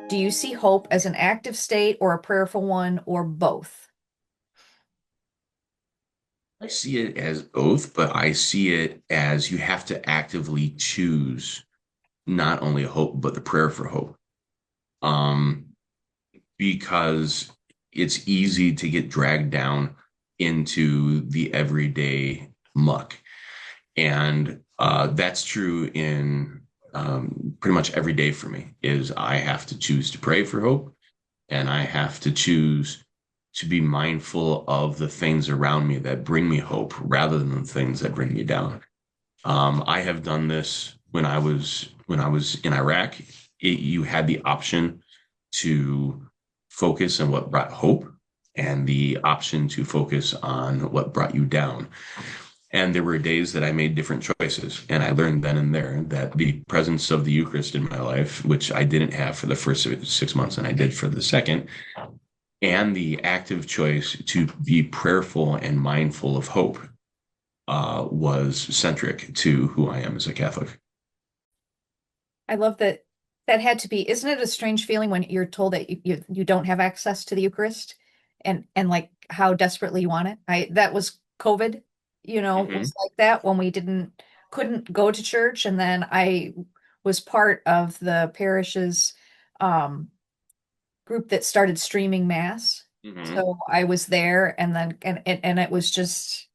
Do you see hope as an active state or a prayerful one or both? I see it as both, but I see it as you have to actively choose not only hope, but the prayer for hope. Um, because it's easy to get dragged down into the everyday muck. And that's true in pretty much every day for me is I have to choose to pray for hope, and I have to choose to be mindful of the things around me that bring me hope rather than the things that bring me down. I have done this when I was in Iraq. You had the option to focus on what brought hope and the option to focus on what brought you down. And there were days that I made different choices. And I learned then and there that the presence of the Eucharist in my life, which I didn't have for the first 6 months and I did for the second, and the active choice to be prayerful and mindful of hope was centric to who I am as a Catholic. I love that that had to be, isn't it a strange feeling when you're told that you don't have access to the Eucharist and like how desperately you want it? That was COVID, Hmm. was like that when we couldn't go to church. And then I was part of the parish's um group that started streaming mass. Hmm. So I was there and then and it was just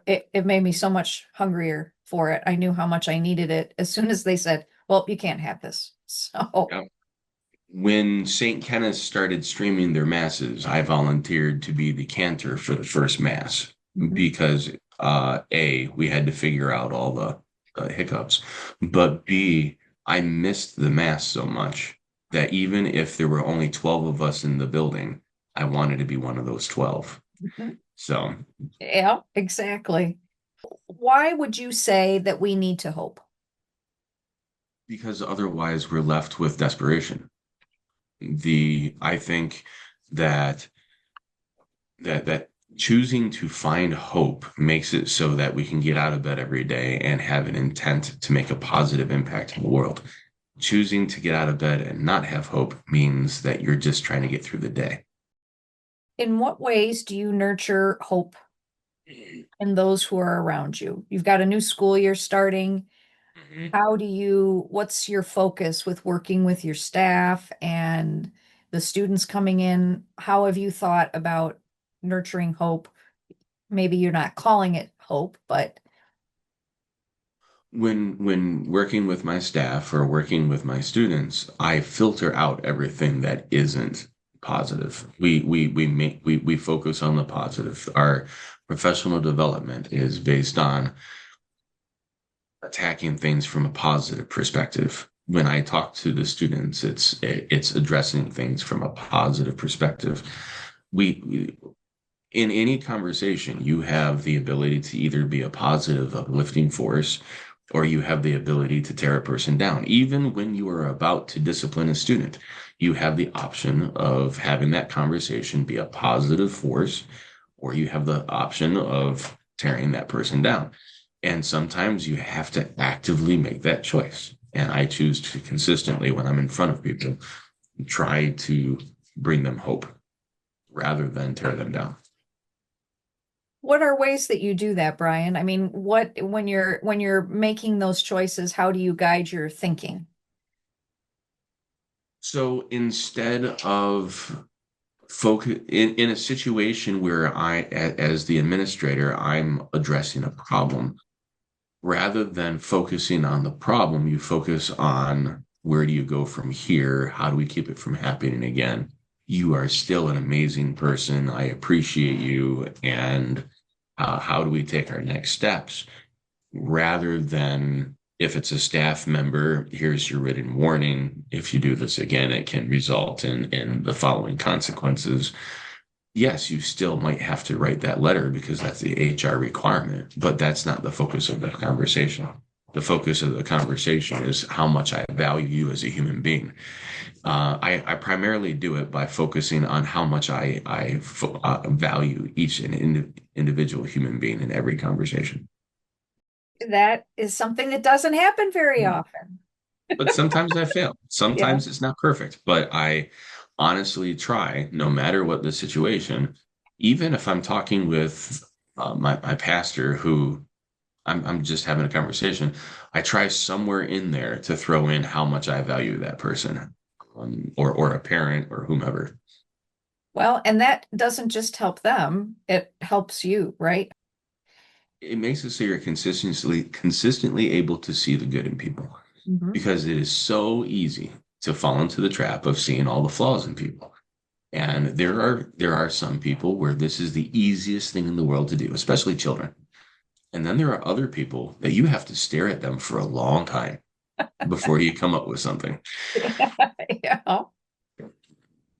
it made me so much hungrier for it. I knew how much I needed it as soon as they said, "Well, you can't have this." So, Yeah. When St. Kenneth started streaming their masses, I volunteered to be the cantor for the first mass mhm. because A, we had to figure out all the hiccups, but B, I missed the mass so much that even if there were only 12 of us in the building, I wanted to be one of those 12. Mhm. So, Yeah, exactly. Why would you say that we need to hope? because otherwise we're left with desperation. I think that that choosing to find hope makes it so that we can get out of bed every day and have an intent to make a positive impact in the world. Choosing to get out of bed and not have hope means that you're just trying to get through the day. In what ways do you nurture hope in those who are around you? You've got a new school year starting. What's your focus with working with your staff and the students coming in? How have you thought about nurturing hope? Maybe you're not calling it hope, but When working with my staff or working with my students, I filter out everything that isn't positive. We focus on the positive. Our professional development is based on attacking things from a positive perspective. When I talk to the students, it's addressing things from a positive perspective. We in any conversation, you have the ability to either be a positive, uplifting force, or you have the ability to tear a person down. Even when you are about to discipline a student, you have the option of having that conversation be a positive force, or you have the option of tearing that person down. And sometimes you have to actively make that choice. And I choose to consistently, when I'm in front of people, try to bring them hope rather than tear them down. what are ways that you do that, Brian? I mean, what when you're making those choices, how do you guide your thinking? So instead of focus in a situation where as the administrator, I'm addressing a problem, rather than focusing on the problem, you focus on where do you go from here? How do we keep it from happening again? You are still an amazing person. I appreciate you. And how do we take our next steps? Rather than if it's a staff member, here's your written warning. If you do this again, it can result in the following consequences. Yes, you still might have to write that letter because that's the HR requirement, but that's not the focus of the conversation. The focus of the conversation is how much I value you as a human being. I primarily do it by focusing on how much I value each individual human being in every conversation. That is something that doesn't happen very often. but sometimes I fail. Yeah. Sometimes it's not perfect, but I honestly try, no matter what the situation, even if I'm talking with my pastor, who I'm just having a conversation, I try somewhere in there to throw in how much I value that person, or a parent or whomever. Well, and that doesn't just help them, it helps you, right? It makes it so you're consistently able to see the good in people, Hmm. because it is so easy to fall into the trap of seeing all the flaws in people. And there are some people where this is the easiest thing in the world to do, especially children. And then there are other people that you have to stare at them for a long time before you come up with something. Yeah.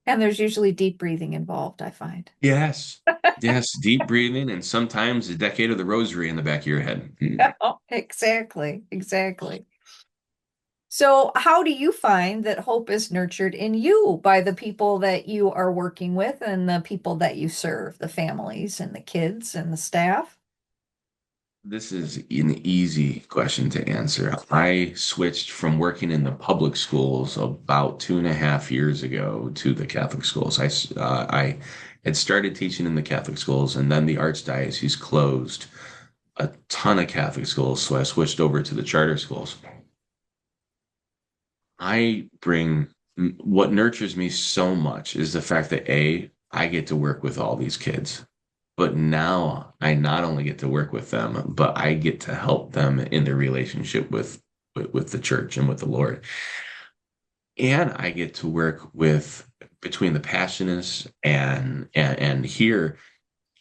And there's usually deep breathing involved, I find. Yes. Yes, deep breathing and sometimes a decade of the rosary in the back of your head. Oh, exactly, exactly. So, how do you find that hope is nurtured in you by the people that you are working with and the people that you serve, the families and the kids and the staff? This is an easy question to answer. I switched from working in the public schools about 2.5 years ago to the Catholic schools. I had started teaching in the Catholic schools, and then the Archdiocese closed a ton of Catholic schools, so I switched over to the charter schools. I bring what nurtures me so much is the fact that I get to work with all these kids. But now I not only get to work with them, but I get to help them in their relationship with the church and with the Lord. And I get to work with between the Passionists and here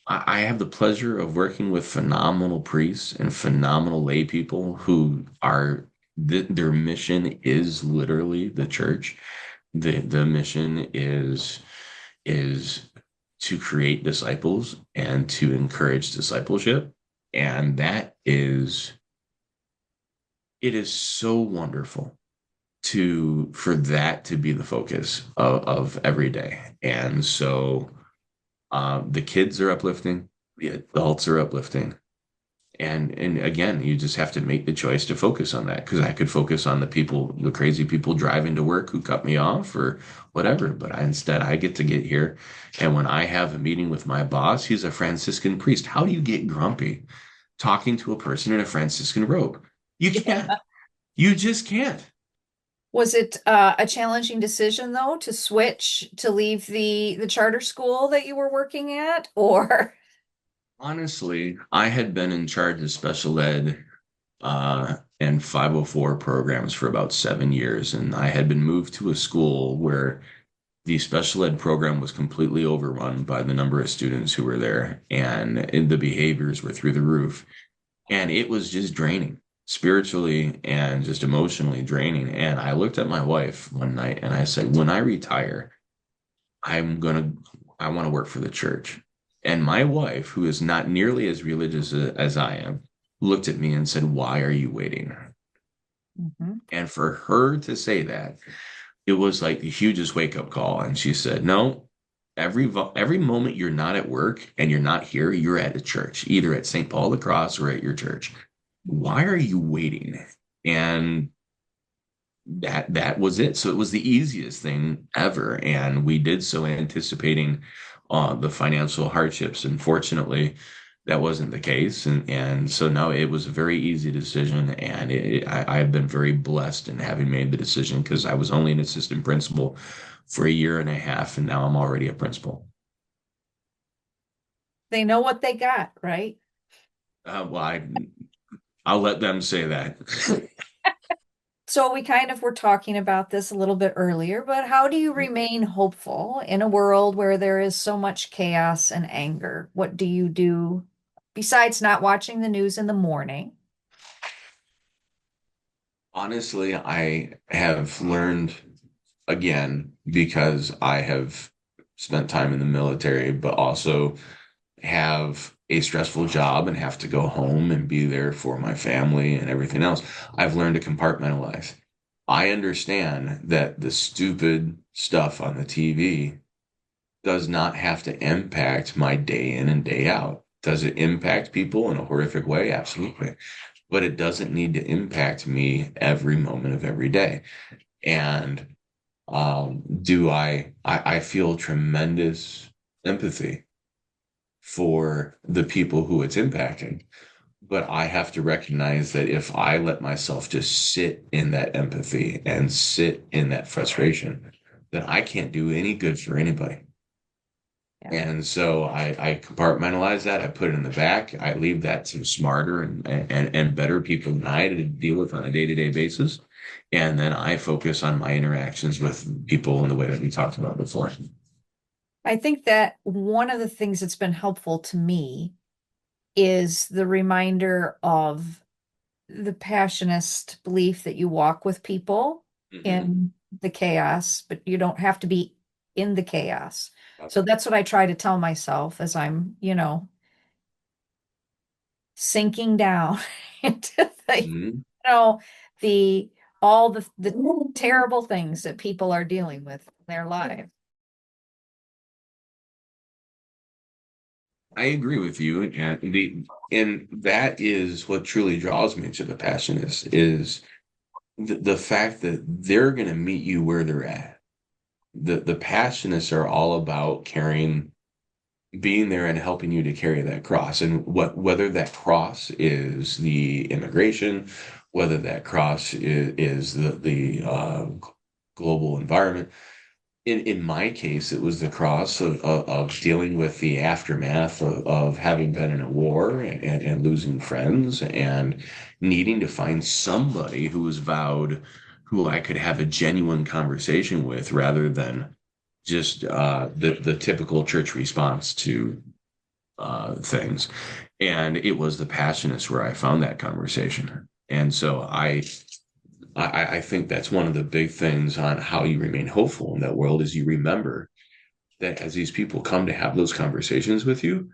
I have the pleasure of working with phenomenal priests and phenomenal lay people who are their mission is literally the church. The mission is to create disciples and to encourage discipleship. And it is so wonderful to for that to be the focus of every day. And so the kids are uplifting, the adults are uplifting. And again, you just have to make the choice to focus on that, because I could focus on the people, the crazy people driving to work who cut me off or whatever. But instead, I get to get here. And when I have a meeting with my boss, he's a Franciscan priest. How do you get grumpy talking to a person in a Franciscan robe? You can't. You just can't. Was it a challenging decision though to switch to leave the charter school that you were working at, or Honestly, I had been in charge of special ed and 504 programs for about 7 years. And I had been moved to a school where the special ed program was completely overrun by the number of students who were there, and the behaviors were through the roof. And it was just draining, spiritually and just emotionally draining. And I looked at my wife one night and I said, when I retire, I'm gonna, I want to work for the church. And my wife, who is not nearly as religious as I am, looked at me and said, why are you waiting? Mhm. And for her to say that, it was like the hugest wake up call. And she said, no, every moment you're not at work and you're not here, you're at a church, either at St. Paul the Cross or at your church. Why are you waiting? And that was it. So it was the easiest thing ever. And we did so anticipating the financial hardships. And fortunately, that wasn't the case. And so no, it was a very easy decision. And I've been very blessed in having made the decision, because I was only an assistant principal for a year and a half, and now I'm already a principal. They know what they got, right? Well, I'll let them say that. So we kind of were talking about this a little bit earlier, but how do you remain hopeful in a world where there is so much chaos and anger? What do you do besides not watching the news in the morning? Honestly, I have learned, again, because I have spent time in the military, but also have a stressful job and have to go home and be there for my family and everything else. I've learned to compartmentalize. I understand that the stupid stuff on the TV does not have to impact my day in and day out. Does it impact people in a horrific way? Absolutely. but it doesn't need to impact me every moment of every day. And I feel tremendous empathy for the people who it's impacting. But I have to recognize that if I let myself just sit in that empathy and sit in that frustration, then I can't do any good for anybody. Yeah. And so I compartmentalize that. I put it in the back. I leave that to smarter and better people than I to deal with on a day-to-day basis. And then I focus on my interactions with people in the way that we talked about before. I think that one of the things that's been helpful to me is the reminder of the passionist belief that you walk with people Hmm. in the chaos, but you don't have to be in the chaos. So that's what I try to tell myself as I'm, sinking down into Hmm. know, the all the terrible things that people are dealing with in their life. I agree with you, and that is what truly draws me to the Passionists is the fact that they're going to meet you where they're at. The Passionists are all about carrying, being there and helping you to carry that cross, and whether that cross is the immigration, whether that cross is the global environment. In my case, it was the cross of dealing with the aftermath of having been in a war and losing friends and needing to find somebody who was vowed, who I could have a genuine conversation with rather than just the typical church response to things. And it was the Passionists where I found that conversation. And so I think that's one of the big things on how you remain hopeful in that world is you remember that as these people come to have those conversations with you,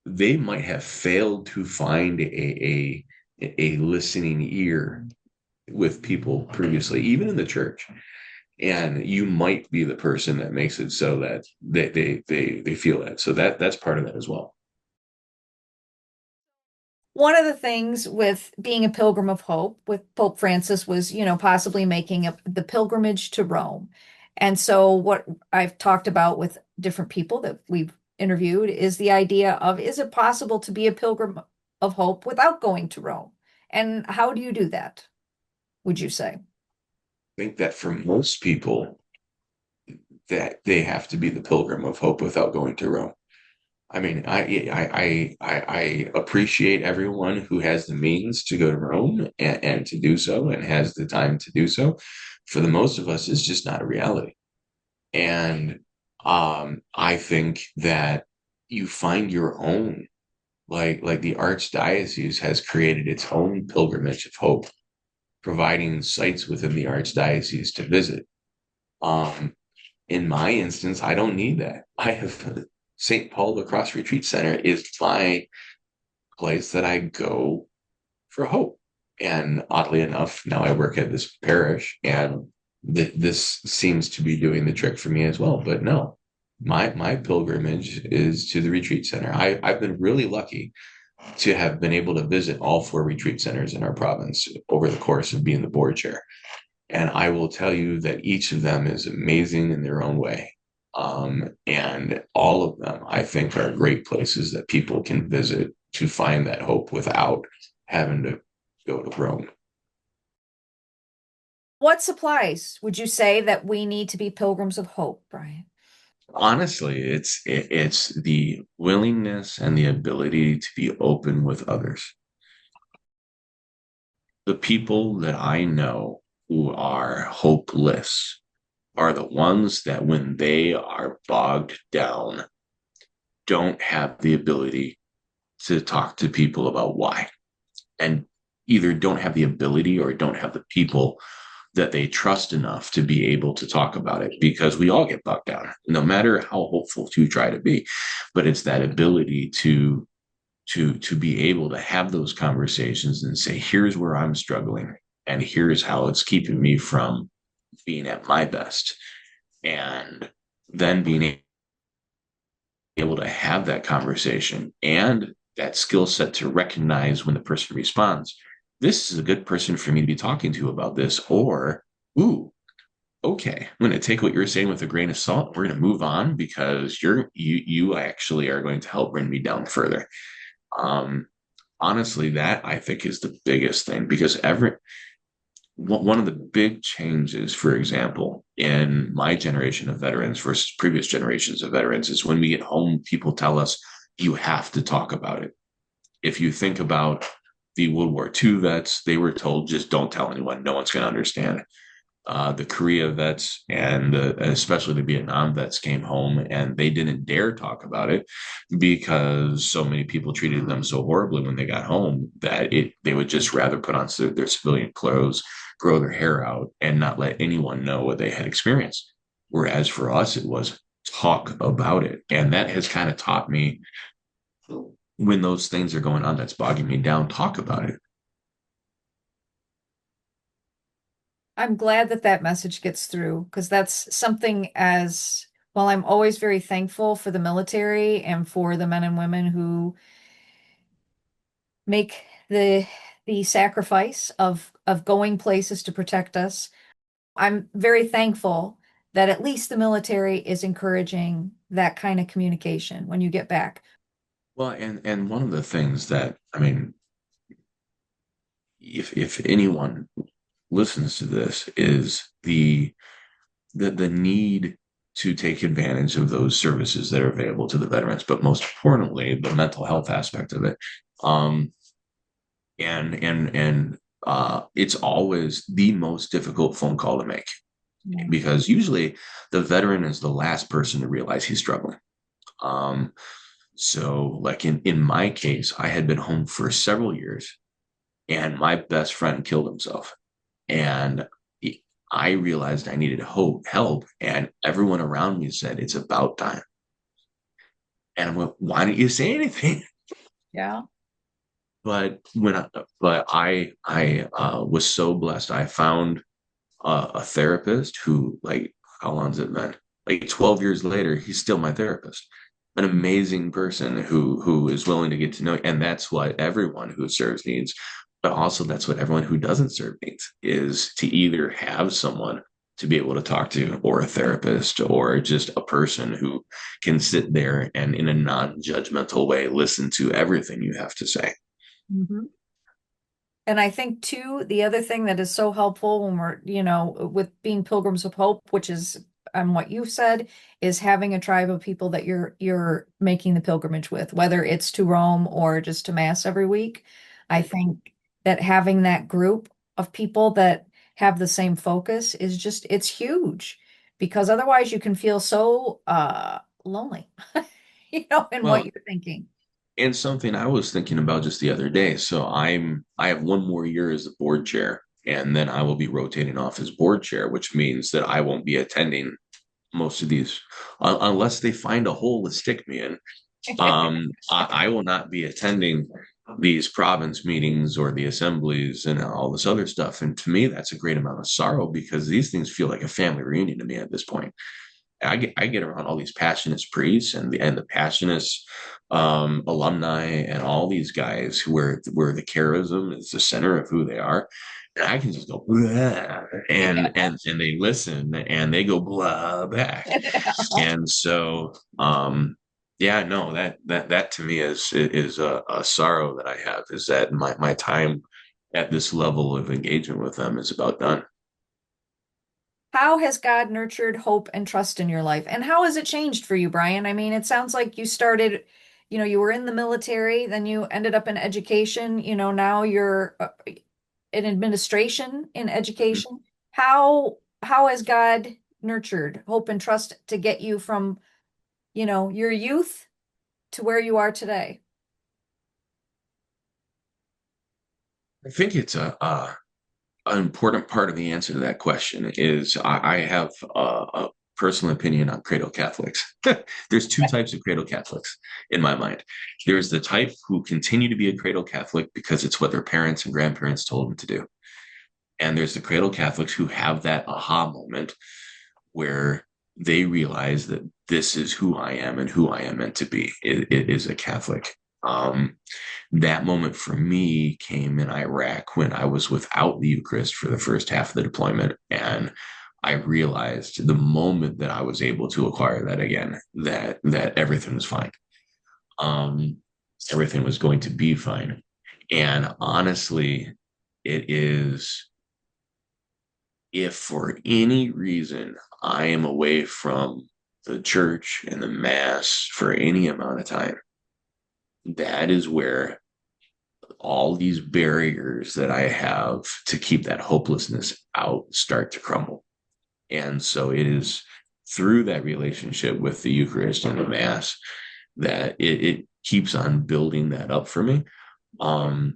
they might have failed to find a listening ear with people previously, even in the church. And you might be the person that makes it so that they feel that. So that's part of that as well. One of the things with being a pilgrim of hope with Pope Francis was, possibly making the pilgrimage to Rome. And so what I've talked about with different people that we've interviewed is the idea of, is it possible to be a pilgrim of hope without going to Rome? And how do you do that, would you say? I think that for most people, that they have to be the pilgrim of hope without going to Rome. I mean, I appreciate everyone who has the means to go to Rome and to do so and has the time to do so. For the most of us, it's just not a reality. And I think that you find your own, like the Archdiocese has created its own pilgrimage of hope, providing sites within the Archdiocese to visit. Um, in my instance, I don't need that. I have St. Paul the Cross Retreat Center is my place that I go for hope. And oddly enough, now I work at this parish, and this seems to be doing the trick for me as well. But no, my pilgrimage is to the retreat center. I've been really lucky to have been able to visit all four retreat centers in our province over the course of being the board chair. And I will tell you that each of them is amazing in their own way. And all of them, I think, are great places that people can visit to find that hope without having to go to Rome. What supplies would you say that we need to be pilgrims of hope, Brian? Honestly, it's the willingness and the ability to be open with others. The people that I know who are hopeless are the ones that when they are bogged down don't have the ability to talk to people about why, and either don't have the ability or don't have the people that they trust enough to be able to talk about it, because we all get bogged down no matter how hopeful you try to be. But it's that ability to be able to have those conversations and say, here's where I'm struggling and here's how it's keeping me from being at my best, and then being able to have that conversation and that skill set to recognize when the person responds, this is a good person for me to be talking to about this, or, ooh, okay, I'm going to take what you're saying with a grain of salt. We're going to move on because you actually are going to help bring me down further. Um, Honestly, that I think is the biggest thing because one of the big changes, for example, in my generation of veterans versus previous generations of veterans is when we get home, people tell us you have to talk about it. If you think about the World War II vets, they were told just don't tell anyone, no one's going to understand. The Korea vets and especially the Vietnam vets came home and they didn't dare talk about it because so many people treated them so horribly when they got home that they would just rather put on their civilian clothes, grow their hair out, and not let anyone know what they had experienced. Whereas for us, it was talk about it. And that has kind of taught me when those things are going on that's bogging me down, talk about it. I'm glad that that message gets through because that's something as well. I'm always very thankful for the military and for the men and women who make the sacrifice of going places to protect us. I'm very thankful that at least the military is encouraging that kind of communication when you get back. Well, and one of the things that I mean, if anyone listens to this, is the need to take advantage of those services that are available to the veterans, but most importantly, the mental health aspect of it. Um, and it's always the most difficult phone call to make Yeah. because usually the veteran is the last person to realize he's struggling. Um, so like in my case, I had been home for several years and my best friend killed himself. And I realized I needed help, and everyone around me said it's about time. And I'm like, why didn't you say anything? Yeah. But I was so blessed. I found a therapist who, like, how long has it been? Like 12 years later, he's still my therapist. An amazing person who is willing to get to know, and that's what everyone who serves needs. But also, that's what everyone who doesn't serve needs is to either have someone to be able to talk to, or a therapist, or just a person who can sit there and, in a non-judgmental way, listen to everything you have to say. Mhm. And I think too, the other thing that is so helpful when we're, with being pilgrims of hope, which is what you said, is having a tribe of people that you're making the pilgrimage with, whether it's to Rome or just to Mass every week. I think that having that group of people that have the same focus is just it's huge because otherwise you can feel so lonely, in what Well, you're thinking. and something I was thinking about just the other day. So I have one more year as the board chair, and then I will be rotating off as board chair, which means that I won't be attending most of these unless they find a hole to stick me in. I will not be attending these province meetings or the assemblies and all this other stuff. And to me, that's a great amount of sorrow because these things feel like a family reunion to me at this point. I get around all these Passionist priests and the Passionists alumni and all these guys where the charism is the center of who they are. And I can just go blah, and they listen and they go blah back. And so yeah, no, that to me is a sorrow that I have is that my time at this level of engagement with them is about done. How has God nurtured hope and trust in your life? And how has it changed for you, Brian? I mean, it sounds like you started, you were in the military, then you ended up in education, now you're in administration in education. How has God nurtured hope and trust to get you from, your youth to where you are today? I think it's an important part of the answer to that question is I have a personal opinion on cradle Catholics. There's two types of cradle Catholics in my mind. There's the type who continue to be a cradle Catholic because it's what their parents and grandparents told them to do. And there's the cradle Catholics who have that aha moment where they realize that this is who I am and who I am meant to be. It is a Catholic. Um, that moment for me came in Iraq when I was without the Eucharist for the first half of the deployment. And I realized the moment that I was able to acquire that again, that everything was fine. Um, Everything was going to be fine. And honestly, it is, if for any reason I am away from the church and the mass for any amount of time, that is where all these barriers that I have to keep that hopelessness out start to crumble. And so it is through that relationship with the Eucharist and the Mass that it keeps on building that up for me. Um,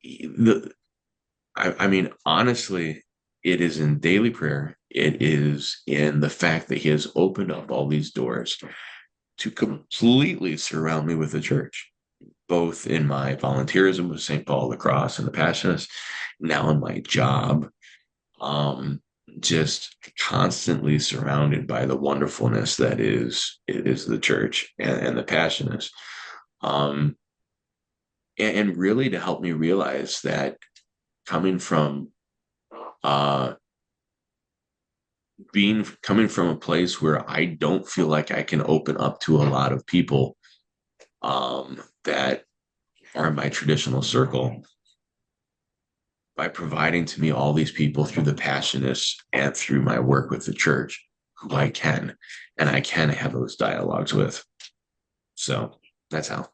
the I mean, honestly, it is in daily prayer. It is in the fact that he has opened up all these doors to completely surround me with the church, both in my volunteerism with St. Paul the Cross and the Passionists, now in my job, um, just constantly surrounded by the wonderfulness that is the church and the Passionists. Um, and really to help me realize that coming from uh coming from a place where I don't feel like I can open up to a lot of people that are in my traditional circle, by providing to me all these people through the Passionists and through my work with the church who I can, and I can have those dialogues with. So that's how.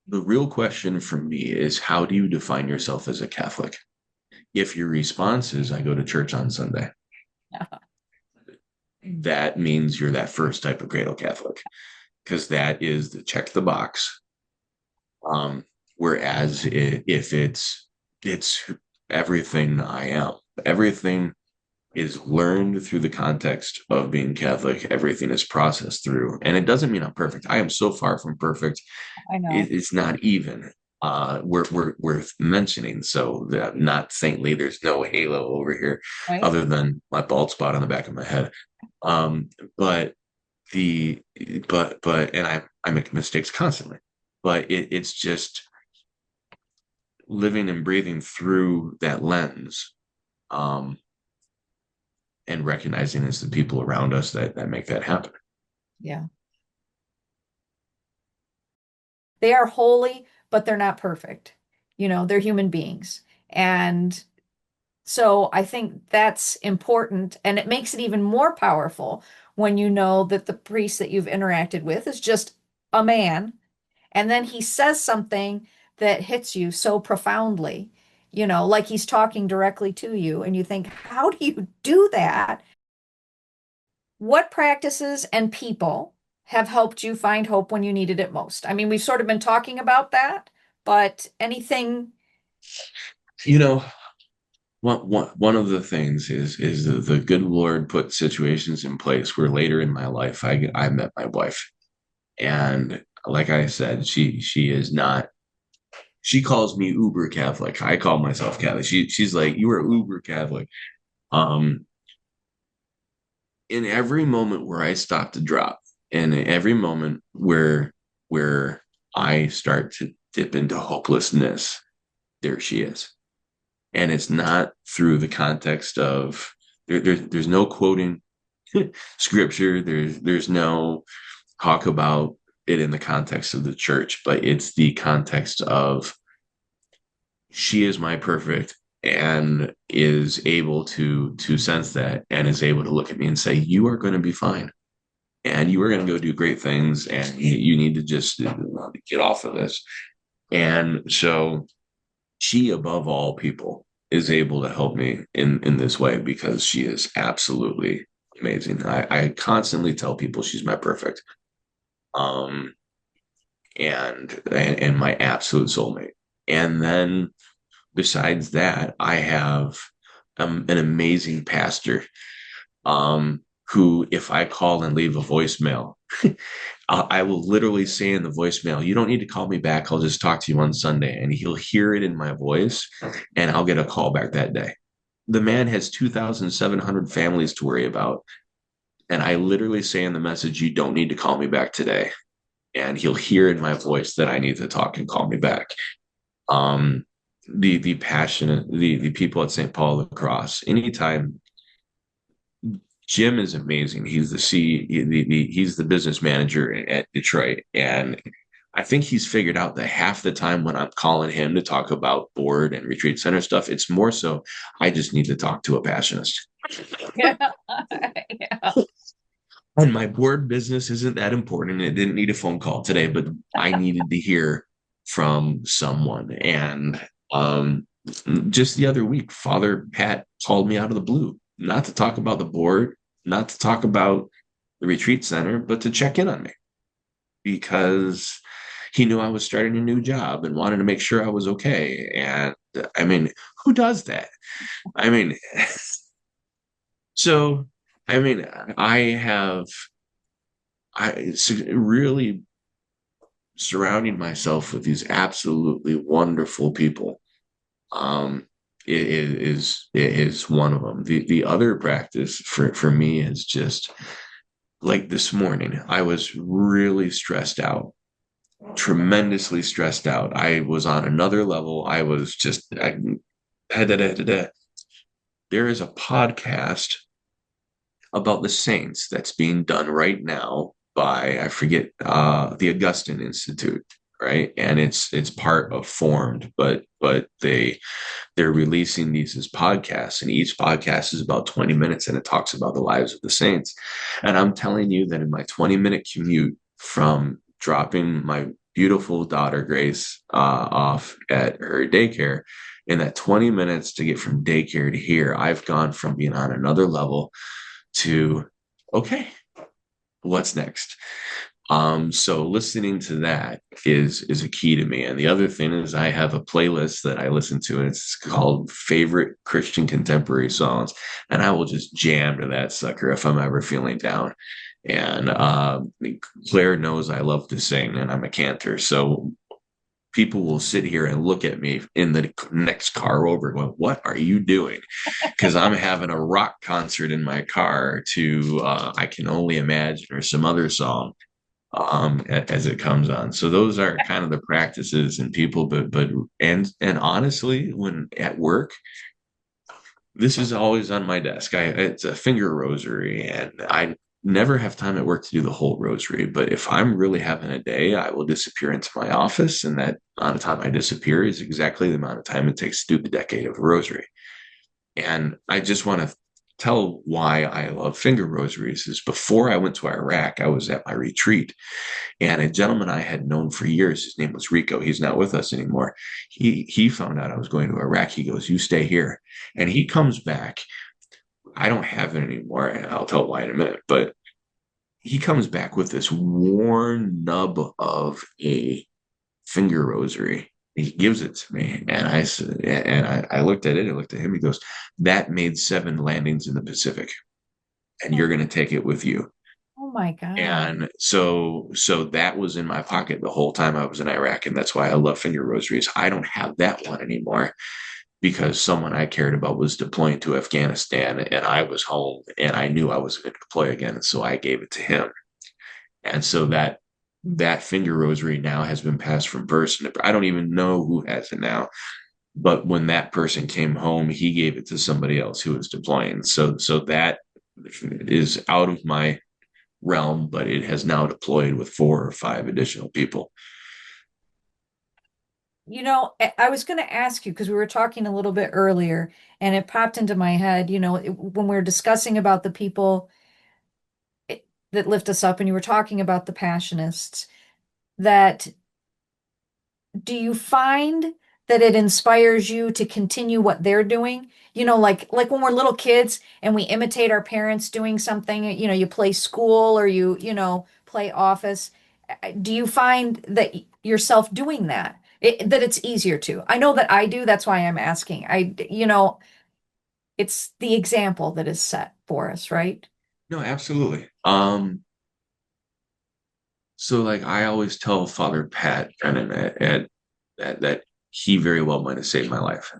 The real question for me is, how do you define yourself as a Catholic? If your response is, I go to church on Sunday, that means you're that first type of cradle Catholic, because that is the check the box. Whereas if it's everything I am, everything is learned through the context of being Catholic. Everything is processed through, and it doesn't mean I'm perfect. I am so far from perfect. I know, It's not even worth mentioning. So that not saintly. There's no halo over here, right? other than my bald spot on the back of my head. Um, but the and I make mistakes constantly. But it's just living and breathing through that lens, um, and recognizing it's the people around us that make that happen. Yeah. They are holy, but they're not perfect. They're human beings. And so I think that's important. And it makes it even more powerful when you know that the priest that you've interacted with is just a man. And then he says something that hits you so profoundly, like he's talking directly to you. And you think, how do you do that? What practices and people have helped you find hope when you needed it most? I mean, we've sort of been talking about that, but anything? You know, one of the things is the good Lord put situations in place where later in my life I met my wife, and like I said, she is not. She calls me uber Catholic. I call myself Catholic. She's like, you are uber Catholic. Um, in every moment where I stop to drop, and in every moment where I start to dip into hopelessness, there she is. And it's not through the context of there's no quoting scripture. There's no talk about it in the context of the church, but it's the context of she is my perfect, and is able to sense that, and is able to look at me and say, you are going to be fine, and you are going to go do great things, and you need to just get off of this. And so she, above all people, is able to help me in this way, because she is absolutely amazing. I constantly tell people she's my perfect, um and my absolute soulmate. And then besides that, I have an amazing pastor, who, if I call and leave a voicemail, I will literally say in the voicemail, you don't need to call me back. I'll just talk to you on Sunday. And he'll hear it in my voice, and I'll get a call back that day. The man has 2,700 families to worry about. And I literally say in the message, you don't need to call me back today. and he'll hear in my voice that I need to talk and call me back. Um, the passionate the people at St. Paul of the Cross. Anytime Jim is amazing. He's he's the business manager at Detroit, and I think he's figured out that half the time when I'm calling him to talk about board and retreat center stuff, it's more so I just need to talk to a passionist. Yeah. Yeah. And my board business isn't that important. It didn't need a phone call today, but I needed to hear from someone. And just the other week, Father Pat called me out of the blue, not to talk about the board, not to talk about the retreat center, but to check in on me because he knew I was starting a new job and wanted to make sure I was okay. And I mean, who does that? I mean, so I mean, I really surrounding myself with these absolutely wonderful people. Um, it is one of them. The other practice for me is just like this morning. I was really stressed out, tremendously stressed out. I was on another level. I was just there is a podcast about the saints that's being done right now by I forget the Augustine Institute, right? And it's part of Formed, but they're releasing these as podcasts, and each podcast is about 20 minutes and it talks about the lives of the saints. And I'm telling you that in my 20-minute commute from dropping my beautiful daughter Grace off at her daycare, in that 20 minutes to get from daycare to here, I've gone from being on another level to okay, what's next? So listening to that is a key to me. And the other thing is I have a playlist that I listen to, and it's called Favorite Christian Contemporary Songs. And I will just jam to that sucker if I'm ever feeling down. And Claire knows I love to sing and I'm a cantor. So people will sit here and look at me in the next car over going, what are you doing? Because I'm having a rock concert in my car to I Can Only Imagine or some other song as it comes on. So those are kind of the practices and people, and honestly, when at work, this is always on my desk. It's a finger rosary, and I never have time at work to do the whole rosary. But if I'm really having a day, I will disappear into my office, and that amount of time I disappear is exactly the amount of time it takes to do the decade of the rosary. And I just want to tell why I love finger rosaries is before I went to Iraq, I was at my retreat, and a gentleman I had known for years, his name was Rico. He's not with us anymore. He found out I was going to Iraq. He goes, "You stay here," and he comes back. I don't have it anymore, and I'll tell why in a minute. But he comes back with this worn nub of a finger rosary. He gives it to me, and I looked at it. I looked at him. He goes, "That made 7 landings in the Pacific, and you're going to take it with you." Oh my God. And so that was in my pocket the whole time I was in Iraq, and that's why I love finger rosaries. I don't have that one anymore because someone I cared about was deploying to Afghanistan, and I was home, and I knew I was going to deploy again, and so I gave it to him. And so that finger rosary now has been passed from person. I don't even know who has it now, but when that person came home, he gave it to somebody else who was deploying. So that is out of my realm, but it has now deployed with 4 or 5 additional people. I was going to ask you because we were talking a little bit earlier and it popped into my head, when we were discussing about the people that lift us up and you were talking about the Passionists, that do you find that it inspires you to continue what they're doing? Like when we're little kids and we imitate our parents doing something, you play school or play office. Do you find that yourself doing that? That it's easier to? I know that I do. That's why I'm asking. It's the example that is set for us, right? No, absolutely. So like I always tell Father Pat kind of that he very well might have saved my life.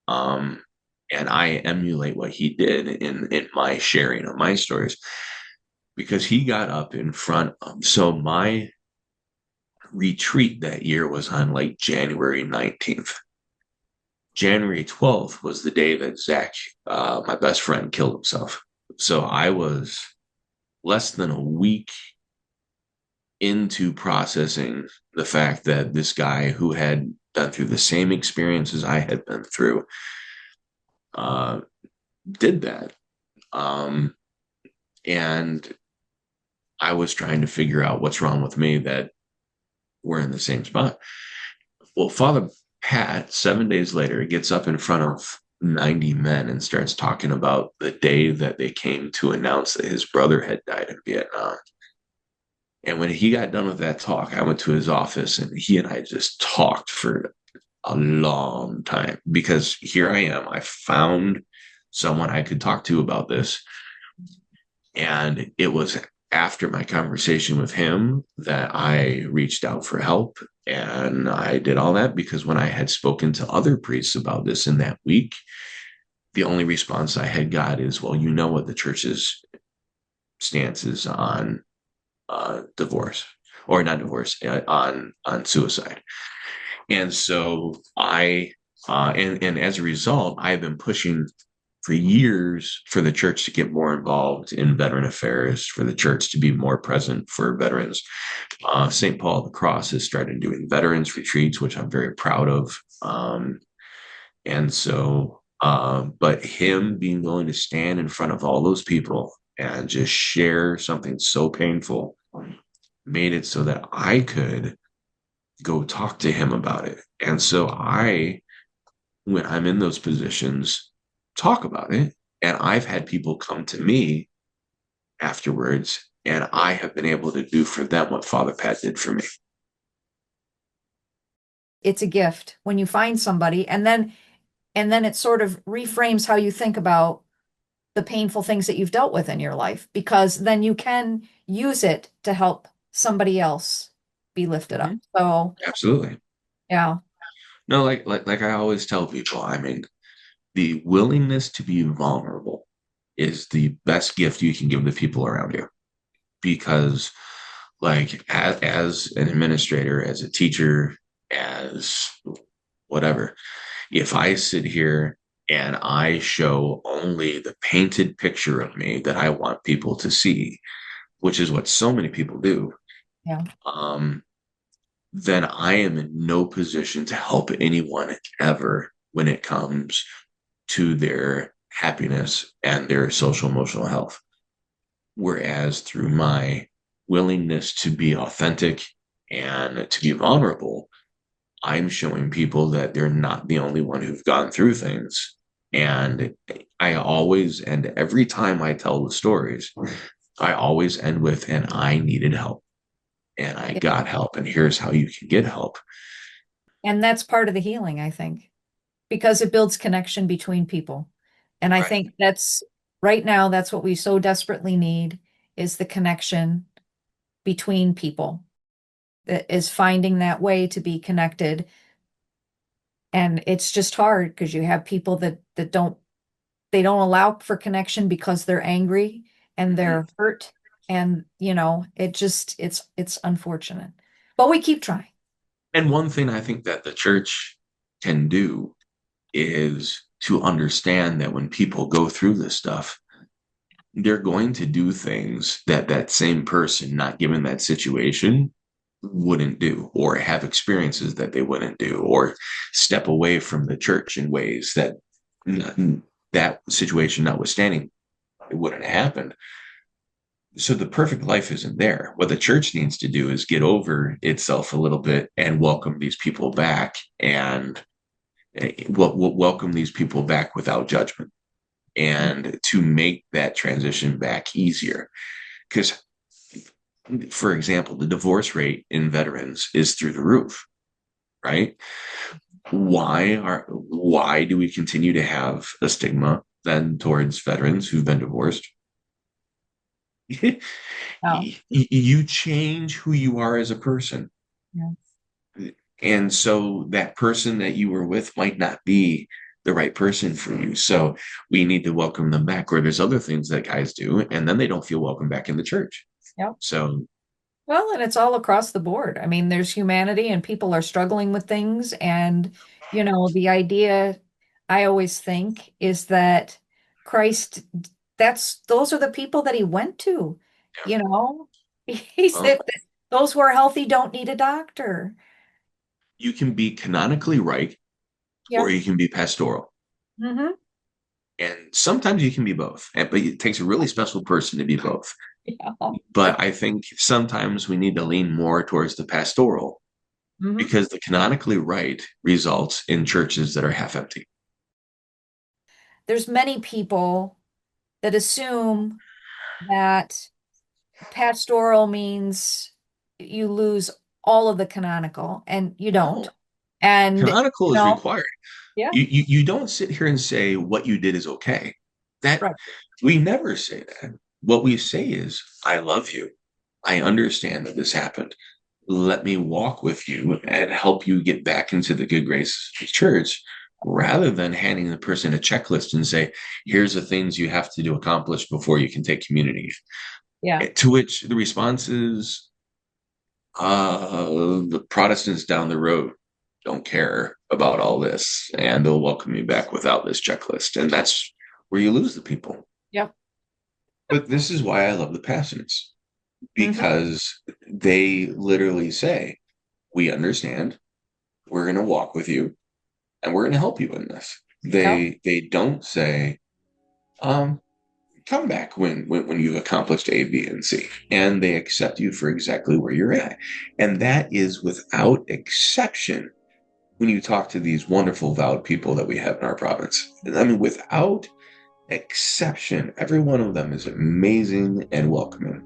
Um, and I emulate what he did in my sharing of my stories because he got up in front. So retreat that year was on like January 19th. January 12th was the day that Zach, my best friend, killed himself. So I was less than a week into processing the fact that this guy who had been through the same experiences I had been through uh, did that. Um, and I was trying to figure out what's wrong with me that we're in the same spot. Well, Father Pat, 7 days later, gets up in front of 90 men and starts talking about the day that they came to announce that his brother had died in Vietnam. And when he got done with that talk, I went to his office and he and I just talked for a long time because here I am. I found someone I could talk to about this. And it was after my conversation with him that I reached out for help. And I did all that because when I had spoken to other priests about this in that week, the only response I had got is, well, you know what the church's stance is on divorce, or not divorce, on suicide. And so and as a result, I've been pushing for years for the church to get more involved in veteran affairs, for the church to be more present for veterans. St. Paul of the Cross has started doing veterans retreats, which I'm very proud of. And so, but him being willing to stand in front of all those people and just share something so painful made it so that I could go talk to him about it. And so when I'm in those positions, talk about it. And I've had people come to me afterwards, and I have been able to do for them what Father Pat did for me. It's a gift when you find somebody, and then it sort of reframes how you think about the painful things that you've dealt with in your life, because then you can use it to help somebody else be lifted up. Mm-hmm. So, Absolutely. yeah. No, like I always tell people, I mean, the willingness to be vulnerable is the best gift you can give the people around you. Because, like, as an administrator, as a teacher, as whatever, if I sit here and I show only the painted picture of me that I want people to see, which is what so many people do, Yeah. um, then I am in no position to help anyone ever when it comes to their happiness and their social emotional health. Whereas through my willingness to be authentic and to be vulnerable, I'm showing people that they're not the only one who've gone through things. And I always, and every time I tell the stories, I always end with, and I needed help and I got help, and here's how you can get help. And that's part of the healing, I think, because it builds connection between people. And I Right. think that's right now, that's what we so desperately need, is the connection between people, that is finding that way to be connected. And it's just hard because you have people that don't allow for connection because they're angry and Mhm. they're hurt. And it's unfortunate. But we keep trying. And one thing I think that the church can do is to understand that when people go through this stuff, they're going to do things that that same person, not given that situation, wouldn't do, or have experiences that they wouldn't do, or step away from the church in ways that that situation notwithstanding, it wouldn't happen. So the perfect life isn't there. What the church needs to do is get over itself a little bit and welcome these people back, and welcome these people back without judgment, and to make that transition back easier. Because, for example, the divorce rate in veterans is through the roof, right? Why do we continue to have a stigma then towards veterans who've been divorced? Oh, You change who you are as a person. yeah. And so that person that you were with might not be the right person for you. So we need to welcome them back. Or there's other things that guys do, and then they don't feel welcome back in the church. Yep. So Well, and it's all across the board. I mean, there's humanity and people are struggling with things. And, the idea I always think is that Christ, those are the people that he went to, Yeah. you know? He Well, said that those who are healthy don't need a doctor. you can be canonically right or Yep. you can be pastoral. Hmm. And sometimes you can be both. But it takes a really special person to be both. Yeah. But I think sometimes we need to lean more towards the pastoral Hmm. because the canonically right results in churches that are half empty. There's many people that assume that pastoral means you lose all of the canonical, and you don't. No, And, canonical is required. yeah, You don't sit here and say what you did is okay. That right. we never say that. What we say is, I love you. I understand that this happened. Let me walk with you and help you get back into the good grace of the church rather than handing the person a checklist and say, here's the things you have to do accomplish before you can take community. Yeah. To which the response is, the Protestants down the road don't care about all this and they'll welcome you back without this checklist. And that's where you lose the people. Yep. But this is why I love the Passionists Hmm. because they literally say, we understand, we're going to walk with you, and we're going to help you in this. Yep. They don't say, um, come back when you've accomplished A, B, and C, and they accept you for exactly where you're at, and that is without exception. When you talk to these wonderful vowed people that we have in our province, I mean, without exception, every one of them is amazing and welcoming.